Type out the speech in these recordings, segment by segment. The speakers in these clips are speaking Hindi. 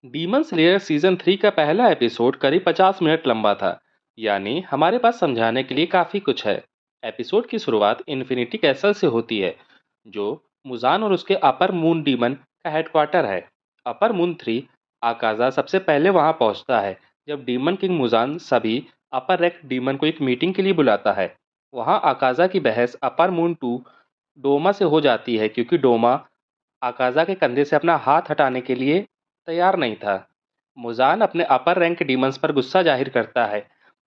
डीमन स्लेयर सीजन 3 का पहला एपिसोड करीब 50 मिनट लंबा था। यानी हमारे पास समझाने के लिए काफ़ी कुछ है। एपिसोड की शुरुआत इन्फिनिटी कैसल से होती है, जो मुजान और उसके अपर मून डीमन का हेडक्वार्टर है। अपर मून 3 आकाजा सबसे पहले वहां पहुंचता है जब डीमन किंग मुजान सभी अपर रैंक डीमन को एक मीटिंग के लिए बुलाता है। वहां आकाजा की बहस अपर मून 2 डोमा से हो जाती है, क्योंकि डोमा आकाजा के कंधे से अपना हाथ हटाने के लिए तैयार नहीं था। मुजान अपने अपर रैंक डीमंस पर गुस्सा जाहिर करता है,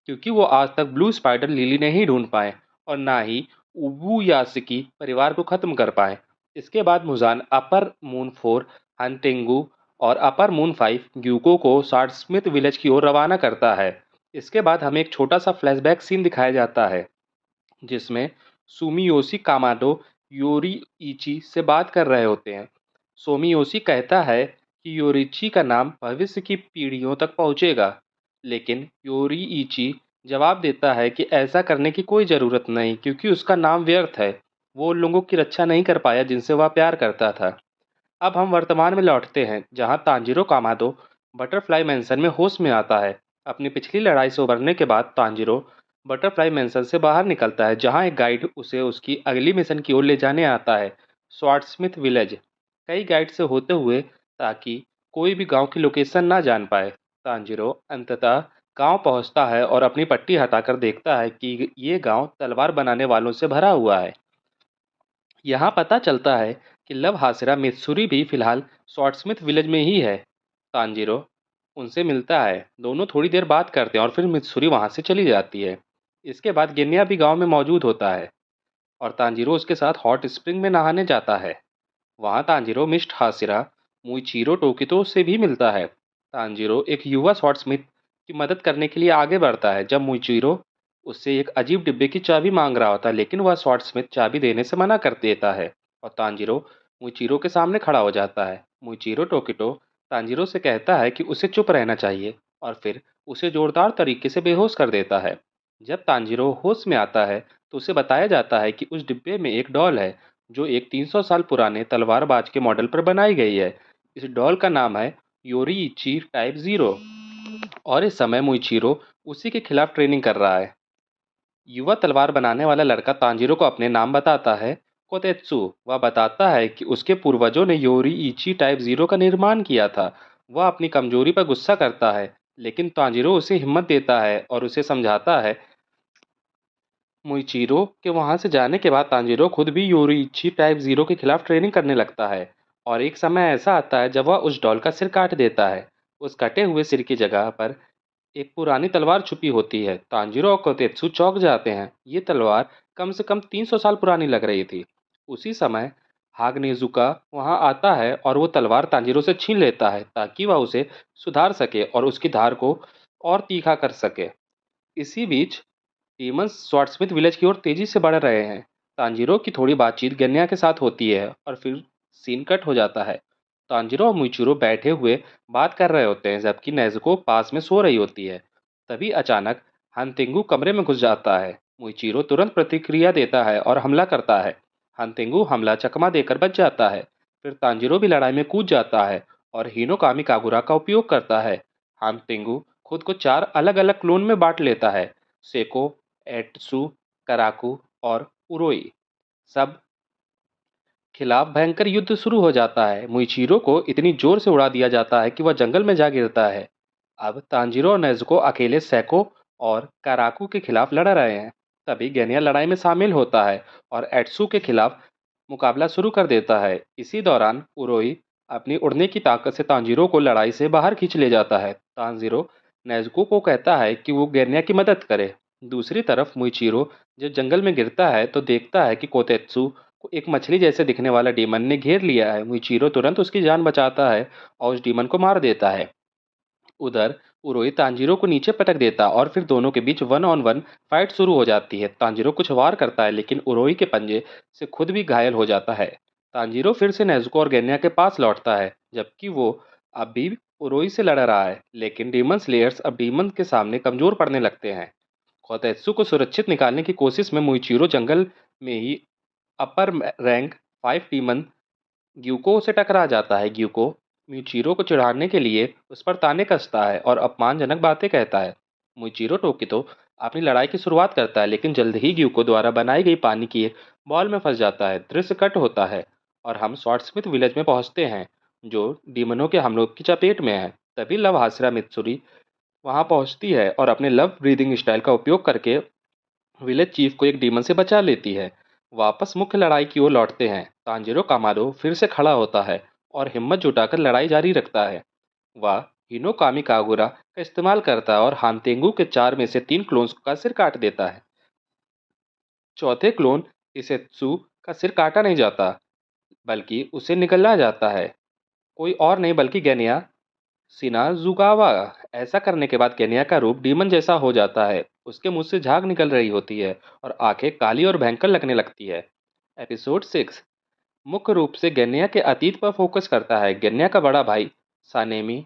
क्योंकि वो आज तक ब्लू स्पाइडर लिली नहीं ढूंढ पाए और ना ही उबू यासकी परिवार को खत्म कर पाए। इसके बाद मुजान अपर मून 4 हंटिंगू और अपर मून 5 ग्यूको को स्मिथ विलेज की ओर रवाना करता है। इसके बाद हमें एक छोटा सा फ्लैशबैक सीन दिखाया जाता है, जिसमें सुमियोशी कामाडो योरीइची से बात कर रहे होते हैं। सोमियोशी कहता है कि योरिची का नाम भविष्य की पीढ़ियों तक पहुंचेगा, लेकिन योरीइची जवाब देता है कि ऐसा करने की कोई ज़रूरत नहीं, क्योंकि उसका नाम व्यर्थ है। वो उन लोगों की रक्षा नहीं कर पाया जिनसे वह प्यार करता था। अब हम वर्तमान में लौटते हैं, जहां तांजिरो कामादो बटरफ्लाई मैंसन में होश में आता है। अपनी पिछली लड़ाई से उबरने के बाद तांजिरो बटरफ्लाई मैंसन से बाहर निकलता है, जहां एक गाइड उसे उसकी अगली मिशन की ओर ले जाने आता है, स्वार्डस्मिथ विलेज। कई गाइड से होते हुए, ताकि कोई भी गांव की लोकेशन ना जान पाए। तांजिरो अंततः गांव पहुंचता है और अपनी पट्टी हटाकर देखता है कि ये गांव तलवार बनाने वालों से भरा हुआ है। यहाँ पता चलता है कि लव हासिरा मित्सुरी भी फिलहाल स्वॉर्डस्मिथ विलेज में ही है। तांजिरो उनसे मिलता है, दोनों थोड़ी देर बात करते हैं और फिर मित्सुरी वहाँ से चली जाती है। इसके बाद गेन्या भी गांव में मौजूद होता है और तांजिरो उसके साथ हॉट स्प्रिंग में नहाने जाता है। वहाँ तांजिरो मिस्ट हासिरा मुइचीरो टोकितो से भी मिलता है। तांजिरो एक युवा स्वॉर्डस्मिथ की मदद करने के लिए आगे बढ़ता है, जब मुइचीरो उससे एक अजीब डिब्बे की चाबी मांग रहा होता है, लेकिन वह स्वॉर्डस्मिथ चाबी देने से मना कर देता है और तांजिरो मुइचीरो के सामने खड़ा हो जाता है। मुइचीरो टोकिटो तांजिरो से कहता है कि उसे चुप रहना चाहिए और फिर उसे जोरदार तरीके से बेहोश कर देता है। जब तांजिरो होश में आता है तो उसे बताया जाता है कि उस डिब्बे में एक डॉल है, जो एक 300 साल पुराने तलवारबाज के मॉडल पर बनाई गई है। इस डॉल का नाम है योरीइची टाइप 0 और इस समय मुइचीरो उसी के खिलाफ ट्रेनिंग कर रहा है। युवा तलवार बनाने वाला लड़का तांजिरो को अपने नाम बताता है, कोतेत्सु। वह बताता है कि उसके पूर्वजों ने योरीइची टाइप 0 का निर्माण किया था। वह अपनी कमजोरी पर गुस्सा करता है, लेकिन तांजिरो उसे हिम्मत देता है और उसे समझाता है। मुइचीरो के वहां से जाने के बाद तांजिरो खुद भी योरीइची टाइप 0 के खिलाफ ट्रेनिंग करने लगता है और एक समय ऐसा आता है जब वह उस डॉल का सिर काट देता है। उस कटे हुए सिर की जगह पर एक पुरानी तलवार छुपी होती है। तांजिरो और कोतेत्सु चौंक जाते हैं। ये तलवार कम से कम 300 साल पुरानी लग रही थी। उसी समय हागनेजुका वहां आता है और वो तलवार तांजिरो से छीन लेता है, ताकि वह उसे सुधार सके और उसकी धार को और तीखा कर सके। इसी बीच डीमंस स्वॉर्डस्मिथ विलेज की ओर तेजी से बढ़ रहे हैं। तांजिरो की थोड़ी बातचीत गन्या के साथ होती है और फिर सीन कट हो जाता है। तांजिरो और मुइचिरो बैठे हुए बात कर रहे होते हैं, जबकि नेज़ुको पास में सो रही होती है। तभी अचानक हनतेंगु कमरे में घुस जाता है। मुइचिरो तुरंत प्रतिक्रिया देता है और हमला करता है। हनतेंगु हमला चकमा देकर बच जाता है। फिर तांजिरो भी लड़ाई में कूद जाता है और हिनोकामी कागुरा का उपयोग करता है। हनतेंगु खुद को 4 अलग अलग क्लोन में बांट लेता है, सेको, एट्सु, कराकू और उरोई। सब खिलाफ भयंकर युद्ध शुरू हो जाता है। मुइचीरो को इतनी जोर से उड़ा दिया जाता है कि वह जंगल में जा गिरता है। अब तांजिरो और नेज़ुको अकेले सैको और काराकू के खिलाफ लड़ रहे हैं। तभी गेनिया लड़ाई में शामिल होता है और एट्सू के खिलाफ मुकाबला शुरू कर देता है। इसी दौरान उरोई अपनी उड़ने की ताकत से तांजिरो को लड़ाई से बाहर खींच ले जाता है। तांजिरो नेज़ुको को कहता है कि वो गेनिया की मदद करे। दूसरी तरफ मुइचीरो जब जंगल में गिरता है तो देखता है कि कोतेत्सु को एक मछली जैसे दिखने वाला डीमन ने घेर लिया है। मुइचीरो तुरंत उसकी जान बचाता है और उस डीमन को मार देता है। उधर उरोई तांजिरो को नीचे पटक देता और फिर दोनों के बीच वन ऑन वन फाइट शुरू हो जाती है। तांजिरो कुछ वार करता है, लेकिन उरोई के पंजे से खुद भी घायल हो जाता है। तांजिरो फिर से नेज़ुको और गेन्या के पास लौटता है, जबकि वो अब भी उरोई से लड़ रहा है। लेकिन डीमन स्लेयर्स अब डीमन के सामने कमजोर पड़ने लगते हैं। खोतेत्सु को सुरक्षित निकालने की कोशिश में मुइचीरो जंगल में ही अपर रैंक 5 डीमन ग्यूको से टकरा जाता है। ग्यूको म्यूचिरो को चिढ़ाने के लिए उस पर ताने कसता है और अपमानजनक बातें कहता है। म्यूचिरो टोकितो अपनी लड़ाई की शुरुआत करता है, लेकिन जल्द ही ग्यूको द्वारा बनाई गई पानी की एक बॉल में फंस जाता है। दृश्य कट होता है और हम स्वॉर्डस्मिथ विलेज में पहुंचते हैं, जो डीमनों के हमलों की चपेट में है। तभी लव हासिरा मित्सुरी वहां पहुंचती है और अपने लव ब्रीदिंग स्टाइल का उपयोग करके विलेज चीफ को एक डीमन से बचा लेती है। वापस मुख्य लड़ाई की ओर लौटते हैं। तांजिरो कामाडो फिर से खड़ा होता है और हिम्मत जुटाकर लड़ाई जारी रखता है। वह हिनो कामी कागुरा का इस्तेमाल करता है और हानतेंगु के 4 में से 3 क्लोन्स का सिर काट देता है। चौथे क्लोन इसेत्सु का सिर काटा नहीं जाता, बल्कि उसे निगला जाता है। कोई और नहीं बल्कि गेनिया सिनाजुगावा। ऐसा करने के बाद गेनिया का रूप डीमन जैसा हो जाता है। उसके मुंह से झाग निकल रही होती है और आंखें काली और भयंकर लगने लगती है। एपिसोड 6 मुख्य रूप से गेन्या के अतीत पर फोकस करता है। गेन्या का बड़ा भाई सानेमी,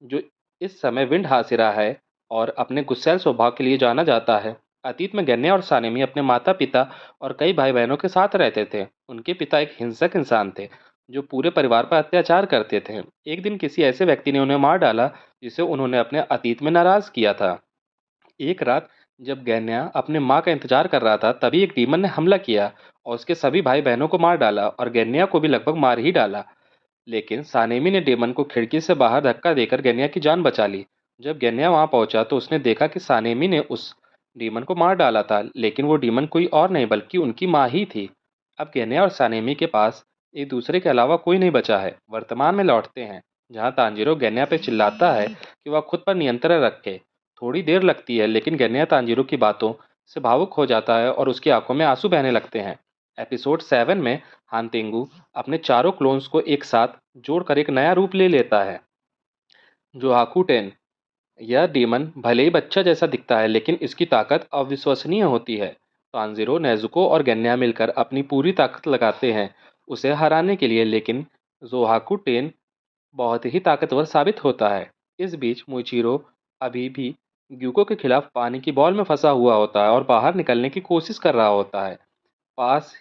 जो इस समय विंड हासिरा है और अपने गुस्सैल स्वभाव के लिए जाना जाता है। अतीत में गेन्या और सानेमी अपने माता पिता और कई भाई बहनों के साथ रहते थे। उनके पिता एक हिंसक इंसान थे जो पूरे परिवार पर अत्याचार करते थे। एक दिन किसी ऐसे व्यक्ति ने उन्हें मार डाला जिसे उन्होंने अपने अतीत में नाराज किया था। एक रात जब गैन्या अपने माँ का इंतजार कर रहा था, तभी एक डीमन ने हमला किया और उसके सभी भाई बहनों को मार डाला और गैन्या को भी लगभग मार ही डाला। लेकिन सानेमी ने डेमन को खिड़की से बाहर धक्का देकर गेन्या की जान बचा ली। जब गेन्या वहां पहुंचा तो उसने देखा कि सानेमी ने उस डीमन को मार डाला था, लेकिन वो डीमन कोई और नहीं बल्कि उनकी माँ ही थी। अब गेन्या और सानेमी के पास एक दूसरे के अलावा कोई नहीं बचा है। वर्तमान में लौटते हैं, जहाँ तांजीरो गेन्या पे चिल्लाता है कि वह खुद पर नियंत्रण रखे। थोड़ी देर लगती है, लेकिन गेन्या तांजीरो की बातों से भावुक हो जाता है और उसकी आंखों में आंसू बहने लगते हैं। एपिसोड 7 में हानतेंगु अपने चारों क्लोन्स को एक साथ जोड़कर एक नया रूप ले लेता है, जो हाकुटेन। यह डीमन भले ही बच्चा जैसा दिखता है, लेकिन इसकी ताकत अविश्वसनीय होती है। तांजीरो, नेजुको और गेन्या मिलकर अपनी पूरी ताकत लगाते हैं उसे हराने के लिए, लेकिन जोहाकुटेन बहुत ही ताकतवर साबित होता है। इस बीच मुइचिरो अभी भी ग्यूको के खिलाफ पानी की बॉल में फंसा हुआ होता है और बाहर निकलने की कोशिश कर रहा होता है। पास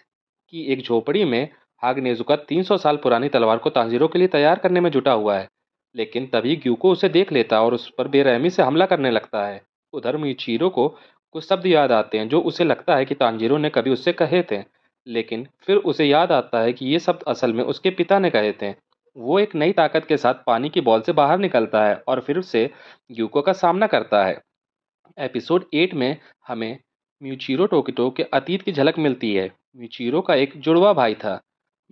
की एक झोपड़ी में हागनेजुका 300 साल पुरानी तलवार को तांजीरो के लिए तैयार करने में जुटा हुआ है, लेकिन तभी ग्यूको उसे देख लेता है और उस पर बेरहमी से हमला करने लगता है। उधर मिचीरो को कुछ शब्द याद आते हैं जो उसे लगता है कि तांजीरो ने कभी उससे कहे थे, लेकिन फिर उसे याद आता है कि ये शब्द असल में उसके पिता ने कहे थे। वो एक नई ताकत के साथ पानी की बॉल से बाहर निकलता है और फिर से ग्यूको का सामना करता है। एपिसोड 8 में हमें म्यूचिरो टोकिटो के अतीत की झलक मिलती है। म्यूचिरो का एक जुड़वा भाई था,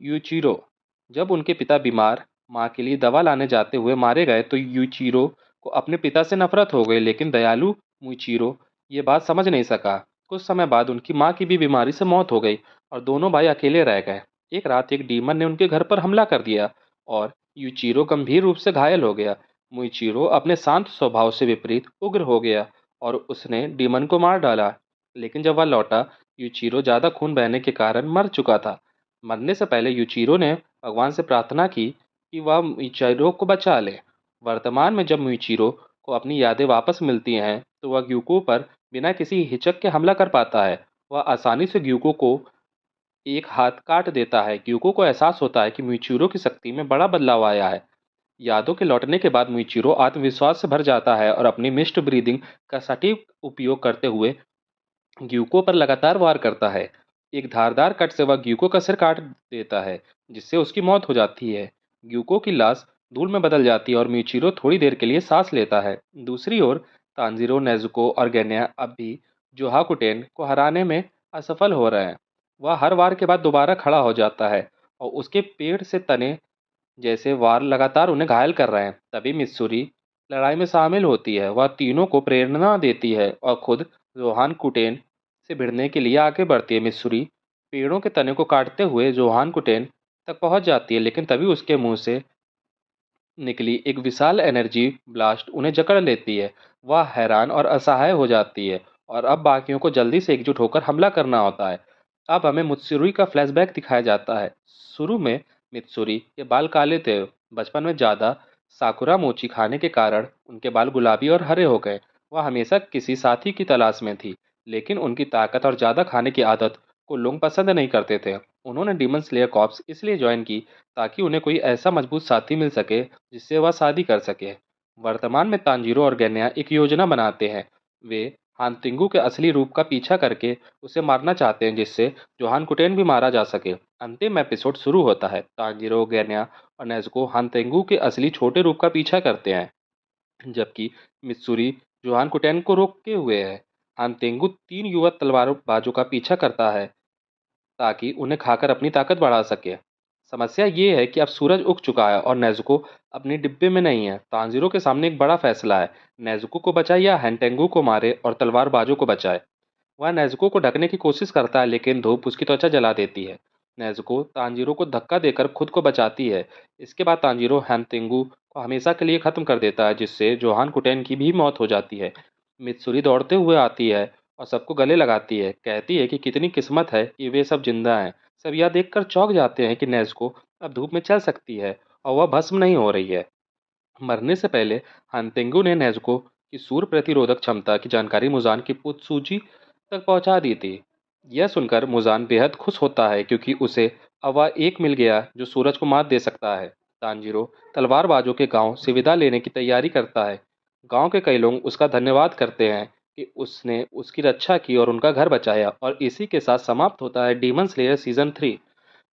यूचिरो। जब उनके पिता बीमार माँ के लिए दवा लाने जाते हुए मारे गए तो यूचिरो को अपने पिता से नफरत हो गई, लेकिन दयालु म्यूचिरो ये बात समझ नहीं सका। कुछ समय बाद उनकी माँ की भी बीमारी से मौत हो गई और दोनों भाई अकेले रह गए। एक रात एक डीमन ने उनके घर पर हमला कर दिया और यूचिरो गंभीर रूप से घायल हो गया। मुइचिरो अपने शांत स्वभाव से विपरीत उग्र हो गया और उसने डीमन को मार डाला, लेकिन जब वह लौटा, यूचिरो ज़्यादा खून बहने के कारण मर चुका था। मरने से पहले यूचिरो ने भगवान से प्रार्थना की कि वह मुइचिरो को बचा ले। वर्तमान में जब मुइचिरो को अपनी यादें वापस मिलती हैं, तो वह ग्यूको पर बिना किसी हिचक के हमला कर पाता है। वह आसानी से ग्यूको को एक हाथ काट देता है। ग्यूको को एहसास होता है कि मुइचिरो की शक्ति में बड़ा बदलाव आया है। यादों के लौटने के बाद मुइचिरो आत्मविश्वास से भर जाता है और अपनी मिस्ट ब्रीदिंग का सटीक उपयोग करते हुए ग्यूको पर लगातार वार करता है। एक धारदार कट से वह ग्यूको का सिर काट देता है, जिससे उसकी मौत हो जाती है। ग्यूको की लाश धूल में बदल जाती है और म्यूचिरो थोड़ी देर के लिए सांस लेता है। दूसरी ओर तांजीरो, नेजुको और गेन्या अब भी जोहाकुटेन को हराने में असफल हो रहे हैं। वह हर वार के बाद दोबारा खड़ा हो जाता है और उसके पेड़ से तने जैसे वार लगातार उन्हें घायल कर रहे हैं। तभी मित्सुरी लड़ाई में शामिल होती है। वह तीनों को प्रेरणा देती है और खुद जोहान कुटेन से भिड़ने के लिए आगे बढ़ती है। मित्सुरी पेड़ों के तने को काटते हुए जोहान कुटेन तक पहुंच जाती है, लेकिन तभी उसके मुंह से निकली एक विशाल एनर्जी ब्लास्ट उन्हें जकड़ लेती है। वह हैरान और असहाय हो जाती है और अब बाकियों को जल्दी से एकजुट होकर हमला करना होता है। अब हमें मित्सुरी का फ्लैशबैक दिखाया जाता है। शुरू में मित्सुरी के बाल काले थे। बचपन में ज़्यादा साकुरा मोची खाने के कारण उनके बाल गुलाबी और हरे हो गए। वह हमेशा किसी साथी की तलाश में थी, लेकिन उनकी ताकत और ज़्यादा खाने की आदत को लोग पसंद नहीं करते थे। उन्होंने डीमन स्लेयर कॉर्प्स इसलिए ज्वाइन की ताकि उन्हें कोई ऐसा मजबूत साथी मिल सके जिससे वह शादी कर सके। वर्तमान में तांजीरो और गैन्या एक योजना बनाते हैं। वे हान तिंगू के असली रूप का पीछा करके उसे मारना चाहते हैं, जिससे जोहान कुटेन भी मारा जा सके। अंतिम एपिसोड शुरू होता है। तांजीरो, गैन्या और नेज़ुको हान तेंगू के असली छोटे रूप का पीछा करते हैं, जबकि मित्सुरी जोहान कुटेन को रोके हुए है। हान तेंगू 3 युवा तलवारबाजों का पीछा करता है ताकि उन्हें खाकर अपनी ताकत बढ़ा सके। समस्या ये है कि अब सूरज उग चुका है और नेज़ुको अपने डिब्बे में नहीं है। तांजीरो के सामने एक बड़ा फैसला है, नेज़ुको को बचाए या हैंटेंगू को मारे और तलवारबाजों को बचाए। वह नेज़ुको को ढकने की कोशिश करता है, लेकिन धूप उसकी त्वचा जला देती है। नेज़ुको तांजीरो को धक्का देकर खुद को बचाती है। इसके बाद तांजीरो हैंतेंगू को हमेशा के लिए खत्म कर देता है, जिससे जोहान कुटेन की भी मौत हो जाती है। मित्सुरी दौड़ते हुए आती है और सबको गले लगाती है, कहती है कि कितनी किस्मत है कि वे सब जिंदा हैं। सब यह देखकर चौंक जाते हैं कि नेज़ुको अब धूप में चल सकती है और वह भस्म नहीं हो रही है। मरने से पहले हानतेंगु ने नेज़ुको की सूर्य प्रतिरोधक क्षमता की जानकारी मुजान की पुत्सूजी तक पहुंचा दी थी। यह सुनकर मुजान बेहद खुश होता है, क्योंकि उसे अब वह एक मिल गया जो सूरज को मात दे सकता है। तांजीरो तलवारबाजों के गांव से विदा लेने की तैयारी करता है। गांव के कई लोग उसका धन्यवाद करते हैं कि उसने उसकी रक्षा की और उनका घर बचाया। और इसी के साथ समाप्त होता है डीमन स्लेयर सीजन 3।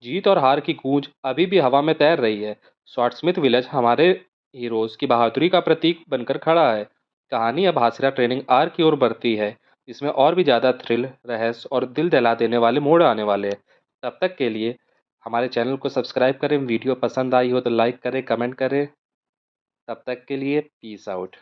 जीत और हार की गूंज अभी भी हवा में तैर रही है। स्वॉर्डस्मिथ विलेज हमारे हीरोज की बहादुरी का प्रतीक बनकर खड़ा है। कहानी अब हासिरा ट्रेनिंग आर्क की ओर बढ़ती है, जिसमें और भी ज़्यादा थ्रिल, रहस्य और दिल दहला देने वाले मोड़ आने वाले हैं। तब तक के लिए हमारे चैनल को सब्सक्राइब करें। वीडियो पसंद आई हो तो लाइक करें, कमेंट करें। तब तक के लिए पीस आउट।